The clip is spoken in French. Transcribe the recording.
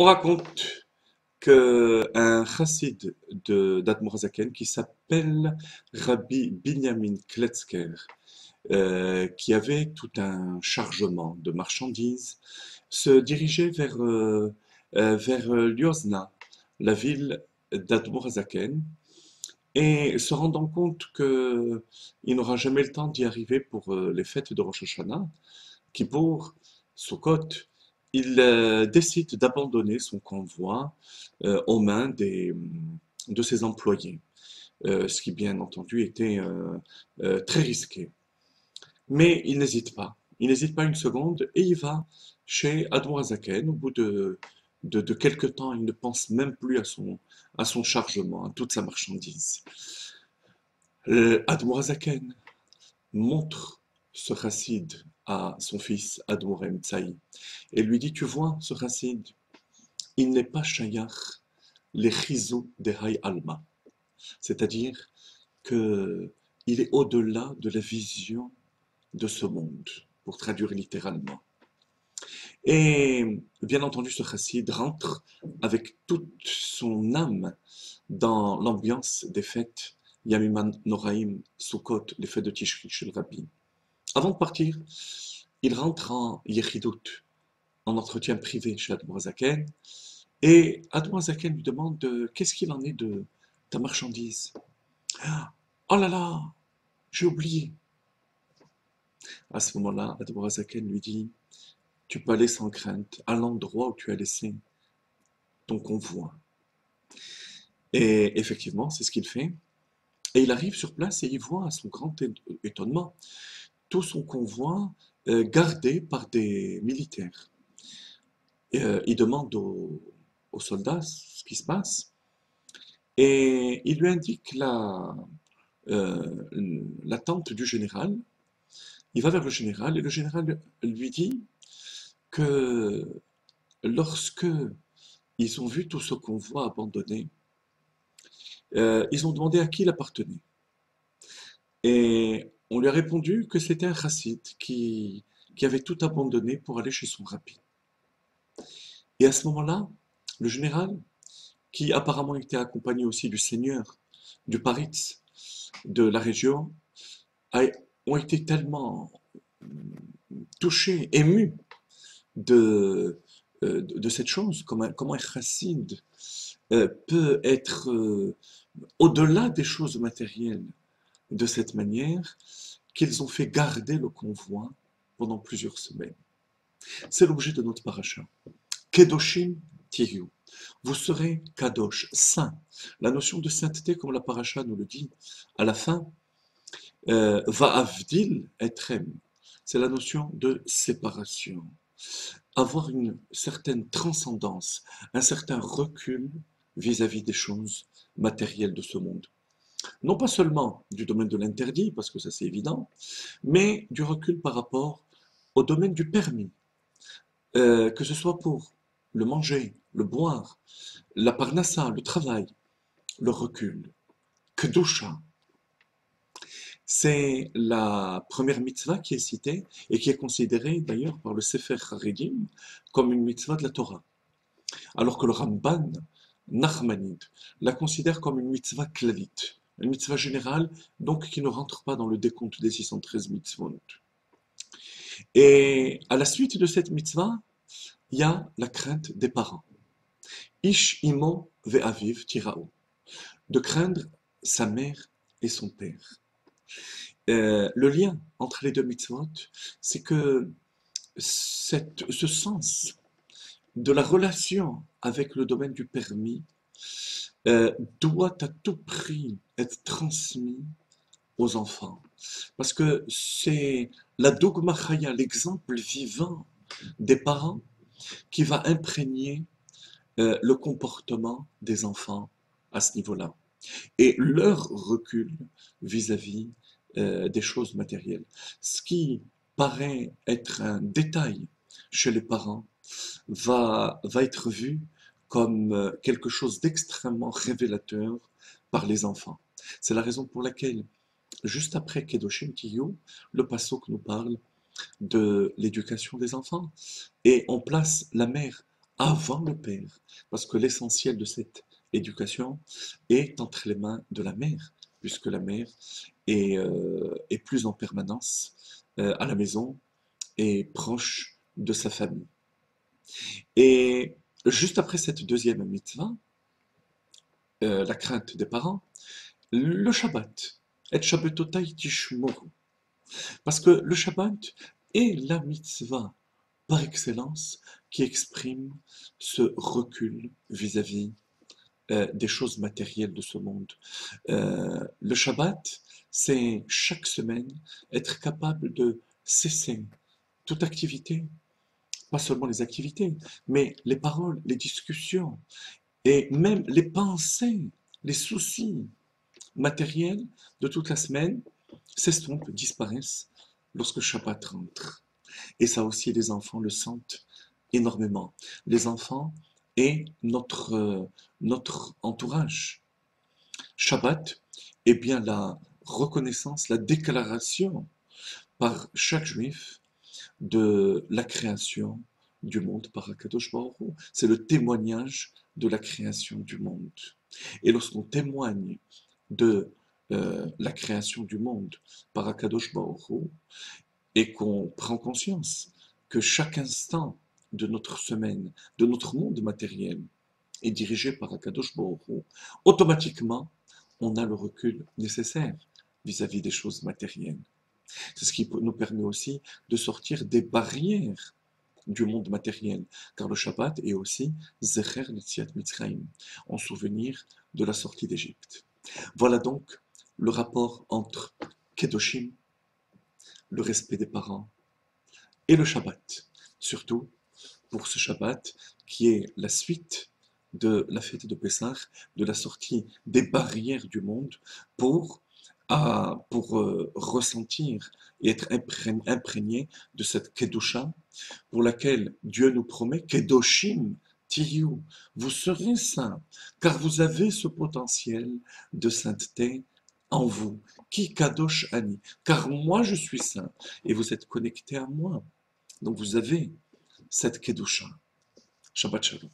On raconte qu'un chassid d'Admor Zaken qui s'appelle Rabbi Binyamin Kletzker, qui avait tout un chargement de marchandises, se dirigeait vers Liozna, la ville d'Admor Zaken, et se rendant compte qu'il n'aura jamais le temps d'y arriver pour les fêtes de Rosh Hashanah, Kippour, Sukkot, il décide d'abandonner son convoi aux mains de ses employés, ce qui bien entendu était très risqué. Mais il n'hésite pas une seconde et il va chez Admorazaken. Au bout de quelques temps, il ne pense même plus à son chargement, à toute sa marchandise. Admorazaken montre ce chassid à son fils Admorem Tsaï et lui dit, tu vois, ce chassid, il n'est pas shayach les chizou des hay alma, c'est-à-dire que il est au-delà de la vision de ce monde, pour traduire littéralement. Et bien entendu, ce chassid rentre avec toute son âme dans l'ambiance des fêtes Yamiman Noraim, Sukkot, les fêtes de Tishri chez le Rabbi. Avant de partir, il rentre en Yechidut, en entretien privé chez Admorazaken, et Admorazaken lui demande qu'est-ce qu'il en est de ta marchandise. Oh là là, j'ai oublié. À ce moment-là, Admorazaken lui dit, tu peux aller sans crainte à l'endroit où tu as laissé ton convoi. Et effectivement, c'est ce qu'il fait. Et il arrive sur place et il voit à son grand étonnement tout son convoi gardé par des militaires. Et, il demande aux soldats ce qui se passe et il lui indique la tente du général. Il va vers le général et le général lui dit que lorsque ils ont vu tout ce convoi abandonné, ils ont demandé à qui il appartenait. Et on lui a répondu que c'était un chassid qui avait tout abandonné pour aller chez son rabbi. Et à ce moment-là, le général, qui apparemment était accompagné aussi du seigneur, du paritz de la région, a- ont été tellement touchés, émus de cette chose, comment un chassid peut être au-delà des choses matérielles de cette manière, qu'ils ont fait garder le convoi pendant plusieurs semaines. C'est l'objet de notre paracha. Kedoshim Tiyu. Vous serez kadosh, saint. La notion de sainteté, comme la paracha nous le dit à la fin, va'avdil etrem. C'est la notion de séparation. Avoir une certaine transcendance, un certain recul vis-à-vis des choses matérielles de ce monde. Non pas seulement du domaine de l'interdit, parce que ça c'est évident, mais du recul par rapport au domaine du permis, que ce soit pour le manger, le boire, la parnassa, le travail, le recul. Kedusha, c'est la première mitzvah qui est citée et qui est considérée d'ailleurs par le Sefer Haredim comme une mitzvah de la Torah, alors que le Ramban Nachmanide la considère comme une mitzvah klalite, une mitzvah générale, donc qui ne rentre pas dans le décompte des 613 mitzvot. Et à la suite de cette mitzvah, il y a la crainte des parents. Ish imo ve'aviv tirao, de craindre sa mère et son père. Le lien entre les deux mitzvot, c'est que ce sens de la relation avec le domaine du permis doit à tout prix être transmis aux enfants. Parce que c'est la dogma chaya, l'exemple vivant des parents qui va imprégner le comportement des enfants à ce niveau-là. Et leur recul vis-à-vis des choses matérielles. Ce qui paraît être un détail chez les parents va être vu comme quelque chose d'extrêmement révélateur par les enfants. C'est la raison pour laquelle, juste après Kedoshim Tiyu, le pasuk nous parle de l'éducation des enfants. Et on place la mère avant le père, parce que l'essentiel de cette éducation est entre les mains de la mère, puisque la mère est plus en permanence à la maison et proche de sa famille. Et juste après cette deuxième mitzvah, la crainte des parents, le Shabbat, et Shabbatotai tishmoru. Parce que le Shabbat est la mitzvah par excellence qui exprime ce recul vis-à-vis des choses matérielles de ce monde. Le Shabbat, c'est chaque semaine être capable de cesser toute activité, pas seulement les activités, mais les paroles, les discussions et même les pensées, les soucis matériels de toute la semaine s'estompent, disparaissent lorsque Shabbat rentre. Et ça aussi, les enfants le sentent énormément. Les enfants et notre entourage. Shabbat est bien la reconnaissance, la déclaration par chaque juif de la création du monde par Akadosh Baruch Hu. C'est le témoignage de la création du monde. Et lorsqu'on témoigne de la création du monde par Akadosh Baruch Hu, et qu'on prend conscience que chaque instant de notre semaine, de notre monde matériel, est dirigé par Akadosh Baruch Hu, automatiquement, on a le recul nécessaire vis-à-vis des choses matérielles. C'est ce qui nous permet aussi de sortir des barrières du monde matériel, car le Shabbat est aussi Zecher Netziat Mitzrayim, en souvenir de la sortie d'Égypte. Voilà donc le rapport entre Kedoshim, le respect des parents, et le Shabbat, surtout pour ce Shabbat qui est la suite de la fête de Pessah, de la sortie des barrières du monde pour, ressentir et être imprégné de cette Kedusha pour laquelle Dieu nous promet Kedoshim Tiyu, vous serez saints, car vous avez ce potentiel de sainteté en vous. Qui Kadosh Ani, car moi je suis saint et vous êtes connectés à moi. Donc vous avez cette Kedusha. Shabbat Shalom.